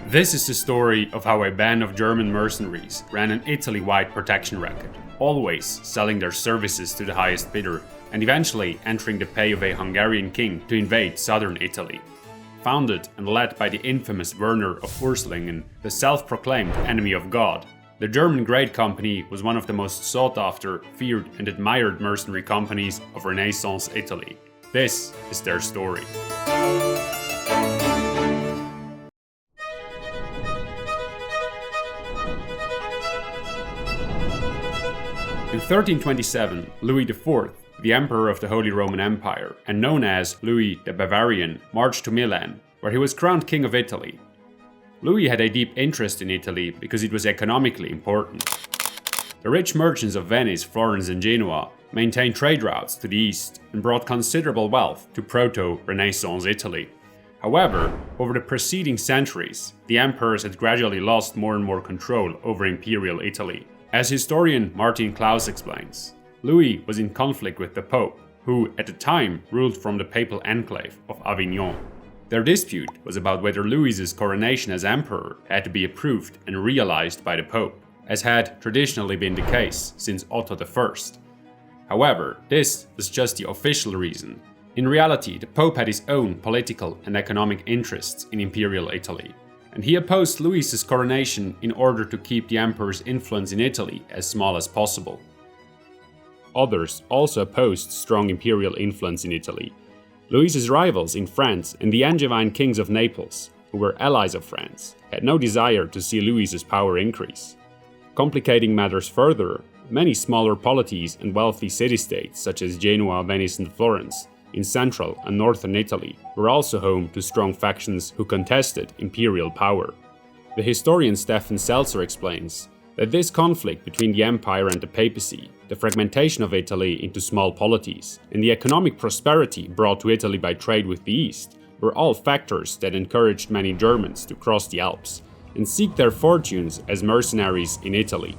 This is the story of how a band of German mercenaries ran an Italy-wide protection racket, always selling their services to the highest bidder and eventually entering the pay of a Hungarian king to invade southern Italy. Founded and led by the infamous Werner of Urslingen, the self-proclaimed enemy of God, the German Great Company was one of the most sought-after, feared and admired mercenary companies of Renaissance Italy. This is their story. In 1327, Louis IV, the Emperor of the Holy Roman Empire, and known as Louis the Bavarian, marched to Milan, where he was crowned King of Italy. Louis had a deep interest in Italy because it was economically important. The rich merchants of Venice, Florence and Genoa maintained trade routes to the east and brought considerable wealth to proto-Renaissance Italy. However, over the preceding centuries, the emperors had gradually lost more and more control over imperial Italy. As historian Martin Claus explains, Louis was in conflict with the Pope, who at the time ruled from the papal enclave of Avignon. Their dispute was about whether Louis's coronation as emperor had to be approved and realized by the Pope, as had traditionally been the case since Otto I. However, this was just the official reason. In reality, the Pope had his own political and economic interests in imperial Italy, and he opposed Louis's coronation in order to keep the emperor's influence in Italy as small as possible. Others also opposed strong imperial influence in Italy. Louis's rivals in France and the Angevine kings of Naples, who were allies of France, had no desire to see Louis's power increase. Complicating matters further, many smaller polities and wealthy city-states such as Genoa, Venice and Florence in central and northern Italy were also home to strong factions who contested imperial power. The historian Stefan Seltzer explains that this conflict between the empire and the papacy, the fragmentation of Italy into small polities, and the economic prosperity brought to Italy by trade with the East were all factors that encouraged many Germans to cross the Alps and seek their fortunes as mercenaries in Italy.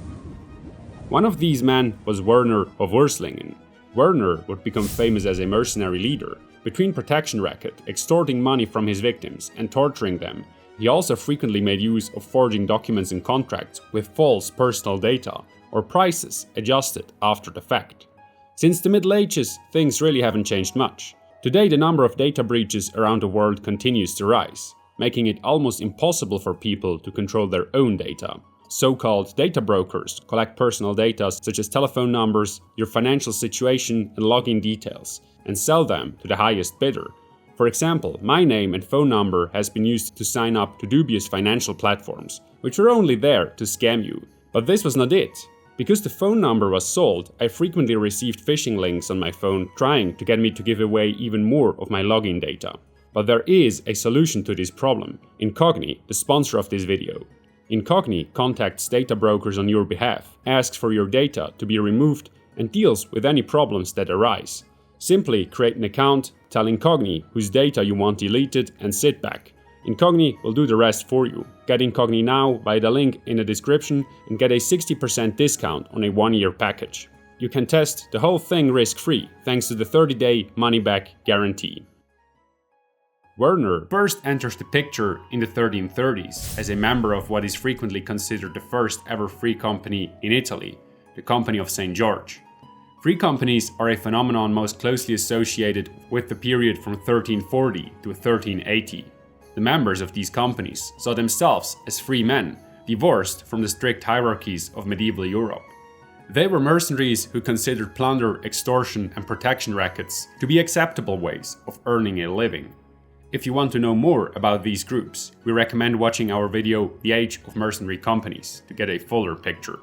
One of these men was Werner of Urslingen. Werner would become famous as a mercenary leader. Between protection racket, extorting money from his victims and torturing them, he also frequently made use of forging documents and contracts with false personal data or prices adjusted after the fact. Since the Middle Ages, things really haven't changed much. Today the number of data breaches around the world continues to rise, making it almost impossible for people to control their own data. So-called data brokers collect personal data such as telephone numbers, your financial situation and login details, and sell them to the highest bidder. For example, my name and phone number has been used to sign up to dubious financial platforms, which were only there to scam you. But this was not it. Because the phone number was sold, I frequently received phishing links on my phone trying to get me to give away even more of my login data. But there is a solution to this problem. Incogni, the sponsor of this video. Incogni contacts data brokers on your behalf, asks for your data to be removed, and deals with any problems that arise. Simply create an account, tell Incogni whose data you want deleted, and sit back. Incogni will do the rest for you. Get Incogni now via the link in the description and get a 60% discount on a 1-year package. You can test the whole thing risk-free thanks to the 30-day money-back guarantee. Werner first enters the picture in the 1330s as a member of what is frequently considered the first ever free company in Italy, the Company of St. George. Free companies are a phenomenon most closely associated with the period from 1340 to 1380. The members of these companies saw themselves as free men, divorced from the strict hierarchies of medieval Europe. They were mercenaries who considered plunder, extortion, and protection rackets to be acceptable ways of earning a living. If you want to know more about these groups, we recommend watching our video The Age of Mercenary Companies to get a fuller picture.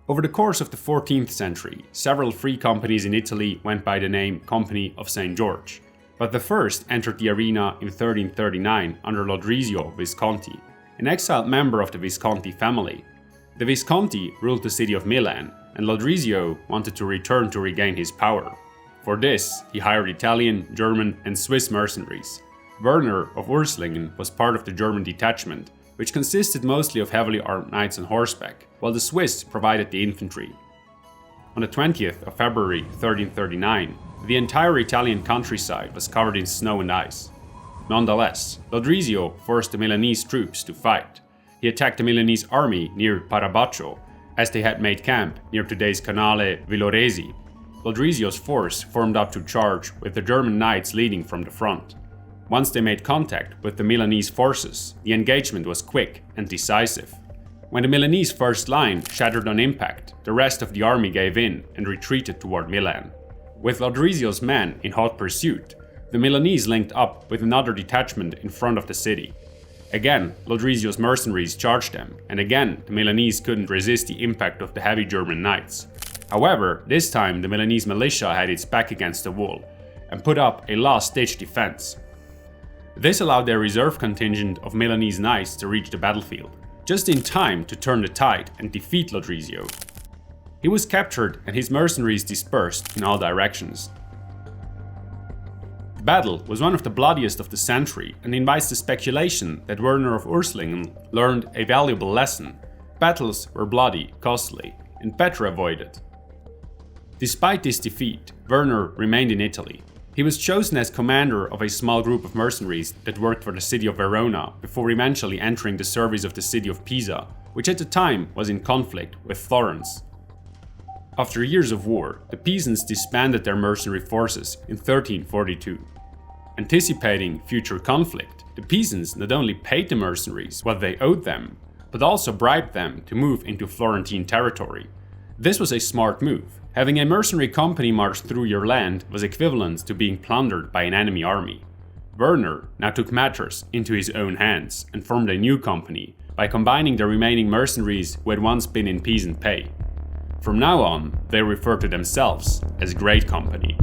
Over the course of the 14th century, several free companies in Italy went by the name Company of St. George, but the first entered the arena in 1339 under Lodrizio Visconti, an exiled member of the Visconti family. The Visconti ruled the city of Milan, and Lodrizio wanted to return to regain his power. For this, he hired Italian, German, and Swiss mercenaries. Werner of Urslingen was part of the German detachment, which consisted mostly of heavily armed knights on horseback, while the Swiss provided the infantry. On the 20th of February 1339, the entire Italian countryside was covered in snow and ice. Nonetheless, Lodrizio forced the Milanese troops to fight. He attacked the Milanese army near Parabaccio, as they had made camp near today's Canale Villoresi. Lodrizio's force formed up to charge, with the German knights leading from the front. Once they made contact with the Milanese forces, the engagement was quick and decisive. When the Milanese first line shattered on impact, the rest of the army gave in and retreated toward Milan. With Lodrizio's men in hot pursuit, the Milanese linked up with another detachment in front of the city. Again, Lodrizio's mercenaries charged them, and again the Milanese couldn't resist the impact of the heavy German knights. However, this time the Milanese militia had its back against the wall and put up a last-ditch defense. This allowed their reserve contingent of Milanese knights to reach the battlefield, just in time to turn the tide and defeat Lodrizio. He was captured and his mercenaries dispersed in all directions. The battle was one of the bloodiest of the century and invites the speculation that Werner of Urslingen learned a valuable lesson. Battles were bloody, costly, and better avoided. Despite this defeat, Werner remained in Italy. He was chosen as commander of a small group of mercenaries that worked for the city of Verona before eventually entering the service of the city of Pisa, which at the time was in conflict with Florence. After years of war, the Pisans disbanded their mercenary forces in 1342. Anticipating future conflict, the Pisans not only paid the mercenaries what they owed them, but also bribed them to move into Florentine territory. This was a smart move. Having a mercenary company march through your land was equivalent to being plundered by an enemy army. Werner now took matters into his own hands and formed a new company by combining the remaining mercenaries who had once been in Pisan pay. From now on, they refer to themselves as Great Company.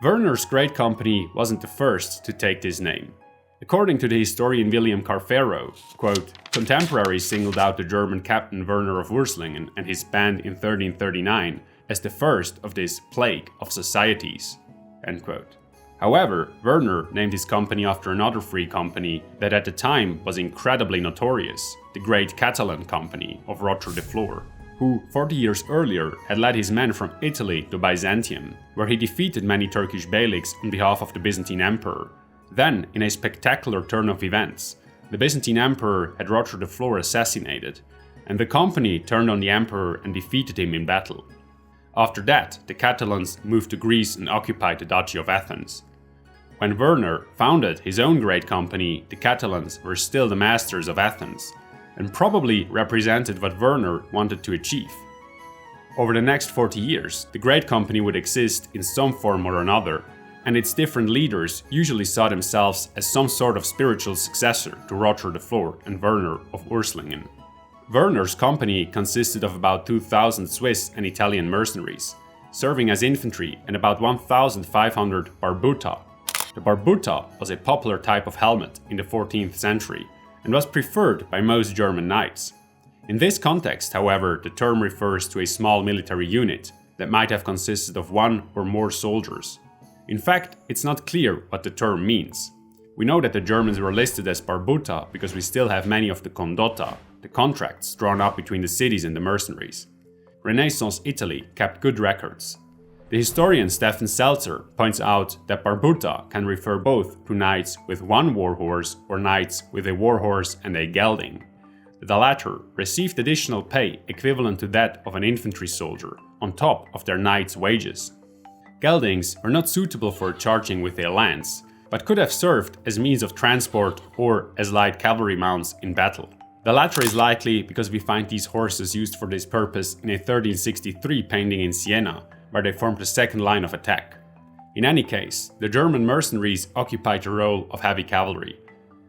Werner's Great Company wasn't the first to take this name. According to the historian William Caferro, quote, contemporaries singled out the German captain Werner of Urslingen and his band in 1339 as the first of this plague of societies, end quote. However, Werner named his company after another free company that at the time was incredibly notorious, the Great Catalan Company of Roger de Flor, who 40 years earlier had led his men from Italy to Byzantium, where he defeated many Turkish beyliks on behalf of the Byzantine Emperor. Then, in a spectacular turn of events, the Byzantine Emperor had Roger de Flor assassinated, and the company turned on the Emperor and defeated him in battle. After that, the Catalans moved to Greece and occupied the Duchy of Athens. When Werner founded his own great company, the Catalans were still the masters of Athens, and probably represented what Werner wanted to achieve. Over the next 40 years, the Great Company would exist in some form or another, and its different leaders usually saw themselves as some sort of spiritual successor to Roger de Flor and Werner of Urslingen. Werner's company consisted of about 2,000 Swiss and Italian mercenaries, serving as infantry, and about 1,500 barbuta. The barbuta was a popular type of helmet in the 14th century and was preferred by most German knights. In this context, however, the term refers to a small military unit that might have consisted of one or more soldiers. In fact, it's not clear what the term means. We know that the Germans were listed as barbuta because we still have many of the condotta, the contracts drawn up between the cities and the mercenaries. Renaissance Italy kept good records. The historian Stefan Seltzer points out that barbuta can refer both to knights with one warhorse or knights with a warhorse and a gelding. The latter received additional pay equivalent to that of an infantry soldier, on top of their knight's wages. Geldings are not suitable for charging with a lance, but could have served as means of transport or as light cavalry mounts in battle. The latter is likely because we find these horses used for this purpose in a 1363 painting in Siena, where they formed the second line of attack. In any case, the German mercenaries occupied the role of heavy cavalry.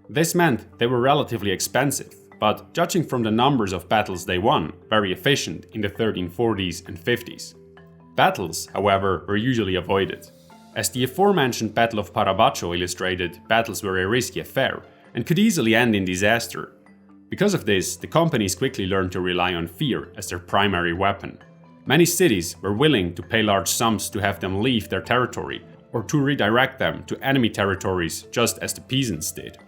This meant they were relatively expensive, but judging from the numbers of battles they won, very efficient in the 1340s and 50s. Battles, however, were usually avoided. As the aforementioned Battle of Parabaccio illustrated, battles were a risky affair and could easily end in disaster. Because of this, the companies quickly learned to rely on fear as their primary weapon. Many cities were willing to pay large sums to have them leave their territory or to redirect them to enemy territories, just as the Pisans did.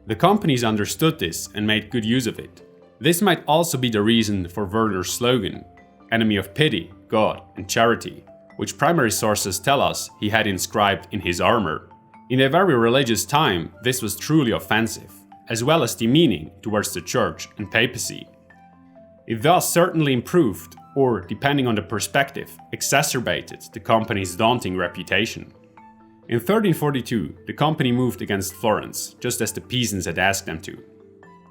The companies understood this and made good use of it. This might also be the reason for Werner's slogan, enemy of pity, God, and charity, which primary sources tell us he had inscribed in his armor. In a very religious time, this was truly offensive, as well as demeaning towards the church and papacy. It thus certainly improved, or depending on the perspective, exacerbated the company's daunting reputation. In 1342, the company moved against Florence, just as the peasants had asked them to.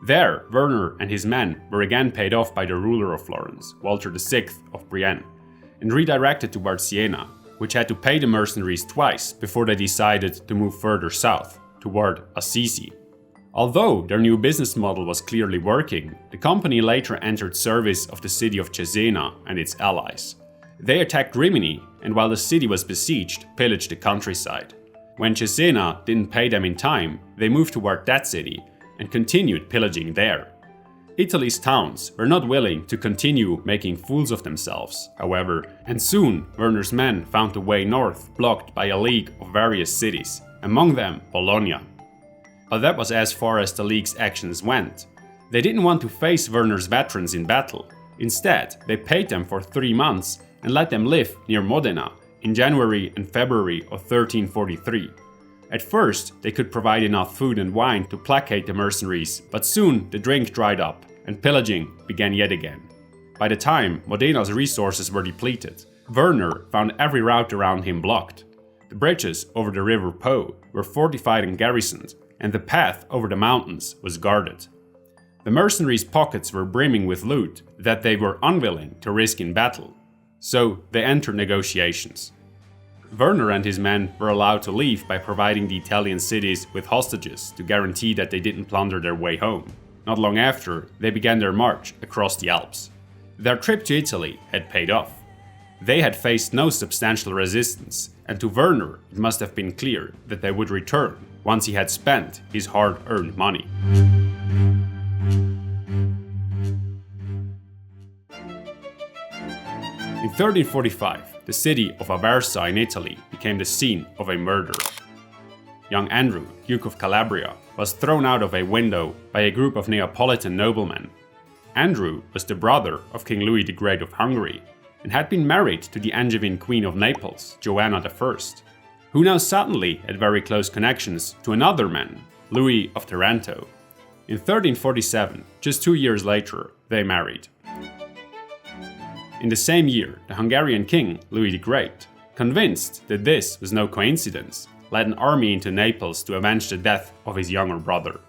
There, Werner and his men were again paid off by the ruler of Florence, Walter VI of Brienne, and redirected towards Siena, which had to pay the mercenaries twice before they decided to move further south, toward Assisi. Although their new business model was clearly working, the company later entered service of the city of Cesena and its allies. They attacked Rimini, and while the city was besieged, pillaged the countryside. When Cesena didn't pay them in time, they moved toward that city and continued pillaging there. Italy's towns were not willing to continue making fools of themselves, however, and soon Werner's men found the way north blocked by a league of various cities, among them Bologna. But that was as far as the league's actions went. They didn't want to face Werner's veterans in battle. Instead, they paid them for 3 months and let them live near Modena in January and February of 1343. At first, they could provide enough food and wine to placate the mercenaries, but soon the drink dried up and pillaging began yet again. By the time Modena's resources were depleted, Werner found every route around him blocked. The bridges over the river Po were fortified and garrisoned, and the path over the mountains was guarded. The mercenaries' pockets were brimming with loot that they were unwilling to risk in battle, so they entered negotiations. Werner and his men were allowed to leave by providing the Italian cities with hostages to guarantee that they didn't plunder their way home. Not long after, they began their march across the Alps. Their trip to Italy had paid off. They had faced no substantial resistance, and to Werner it must have been clear that they would return once he had spent his hard-earned money. In 1345, the city of Aversa in Italy became the scene of a murder. Young Andrew, Duke of Calabria, was thrown out of a window by a group of Neapolitan noblemen. Andrew was the brother of King Louis the Great of Hungary and had been married to the Angevin Queen of Naples, Joanna I, who now suddenly had very close connections to another man, Louis of Taranto. In 1347, just 2 years later, they married. In the same year, the Hungarian king, Louis the Great, convinced that this was no coincidence, led an army into Naples to avenge the death of his younger brother.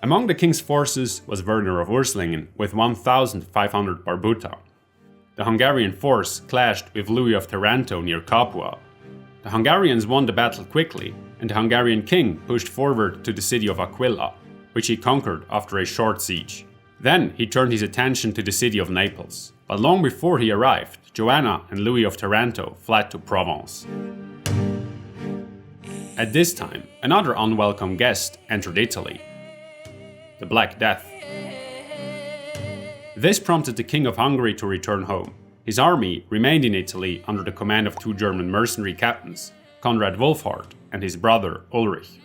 Among the king's forces was Werner of Urslingen with 1,500 barbuta. The Hungarian force clashed with Louis of Taranto near Capua. The Hungarians won the battle quickly, and the Hungarian king pushed forward to the city of Aquila, which he conquered after a short siege. Then he turned his attention to the city of Naples. But long before he arrived, Joanna and Louis of Taranto fled to Provence. At this time, another unwelcome guest entered Italy: the Black Death. This prompted the King of Hungary to return home. His army remained in Italy under the command of 2 German mercenary captains, Conrad Wolfhard and his brother Ulrich.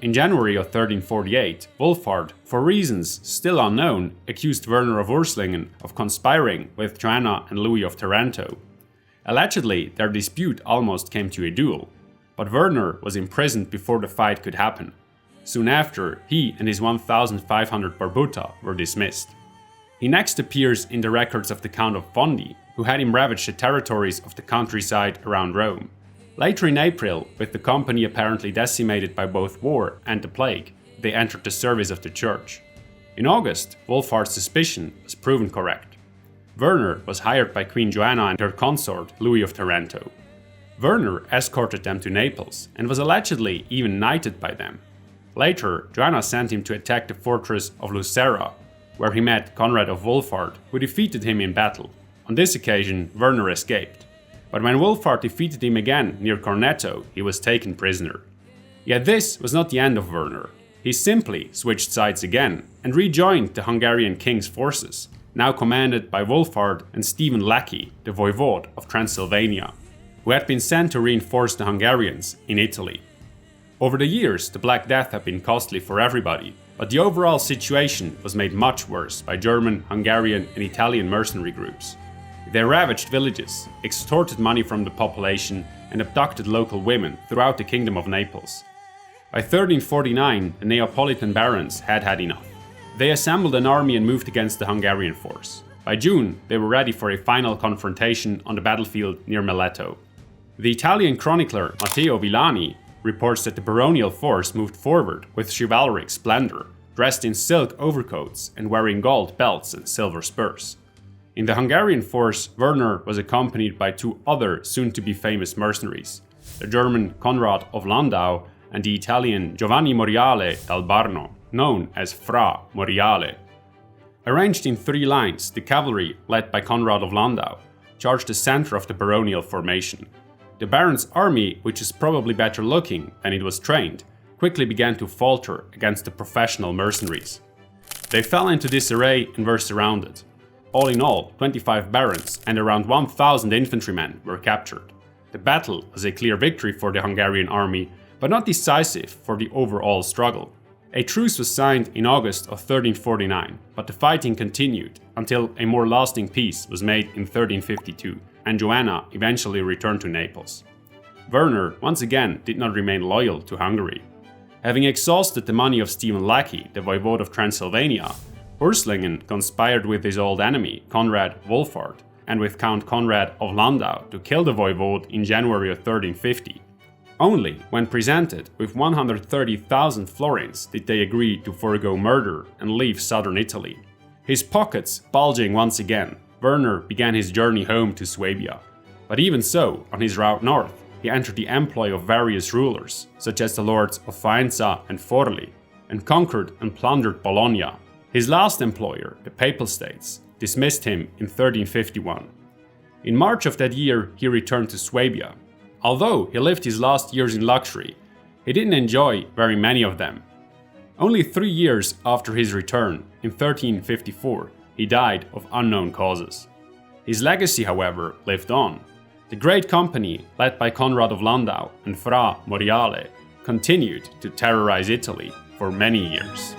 In January of 1348, Wolfhard, for reasons still unknown, accused Werner of Urslingen of conspiring with Joanna and Louis of Taranto. Allegedly, their dispute almost came to a duel, but Werner was imprisoned before the fight could happen. Soon after, he and his 1,500 barbuta were dismissed. He next appears in the records of the Count of Fondi, who had him ravage the territories of the countryside around Rome. Later in April, with the company apparently decimated by both war and the plague, they entered the service of the church. In August, Wolfhard's suspicion was proven correct. Werner was hired by Queen Joanna and her consort, Louis of Taranto. Werner escorted them to Naples and was allegedly even knighted by them. Later, Joanna sent him to attack the fortress of Lucera, where he met Conrad of Wolfhard, who defeated him in battle. On this occasion, Werner escaped. But when Wolfhard defeated him again near Corneto, he was taken prisoner. Yet this was not the end of Werner. He simply switched sides again and rejoined the Hungarian king's forces, now commanded by Wolfhard and Stephen Lackey, the voivode of Transylvania, who had been sent to reinforce the Hungarians in Italy. Over the years, the Black Death had been costly for everybody, but the overall situation was made much worse by German, Hungarian and Italian mercenary groups. They ravaged villages, extorted money from the population, and abducted local women throughout the Kingdom of Naples. By 1349, the Neapolitan barons had had enough. They assembled an army and moved against the Hungarian force. By June, they were ready for a final confrontation on the battlefield near Meleto. The Italian chronicler Matteo Villani reports that the baronial force moved forward with chivalric splendor, dressed in silk overcoats and wearing gold belts and silver spurs. In the Hungarian force, Werner was accompanied by two other soon-to-be famous mercenaries, the German Konrad of Landau and the Italian Giovanni Moriale dal Barno, known as Fra Moriale. Arranged in 3 lines, the cavalry, led by Konrad of Landau, charged the center of the baronial formation. The baron's army, which is probably better looking than it was trained, quickly began to falter against the professional mercenaries. They fell into disarray and were surrounded. All in all, 25 barons and around 1,000 infantrymen were captured. The battle was a clear victory for the Hungarian army, but not decisive for the overall struggle. A truce was signed in August of 1349, but the fighting continued until a more lasting peace was made in 1352, and Joanna eventually returned to Naples. Werner once again did not remain loyal to Hungary. Having exhausted the money of Stephen Lackey, the voivode of Transylvania, Urslingen conspired with his old enemy, Conrad Wolfhard, and with Count Conrad of Landau to kill the voivode in January of 1350. Only when presented with 130,000 florins did they agree to forego murder and leave southern Italy. His pockets bulging once again, Werner began his journey home to Swabia. But even so, on his route north, he entered the employ of various rulers, such as the lords of Faenza and Forli, and conquered and plundered Bologna. His last employer, the Papal States, dismissed him in 1351. In March of that year, he returned to Swabia. Although he lived his last years in luxury, he didn't enjoy very many of them. Only 3 years after his return, in 1354, he died of unknown causes. His legacy, however, lived on. The great company, led by Konrad of Landau and Fra Moriale, continued to terrorize Italy for many years.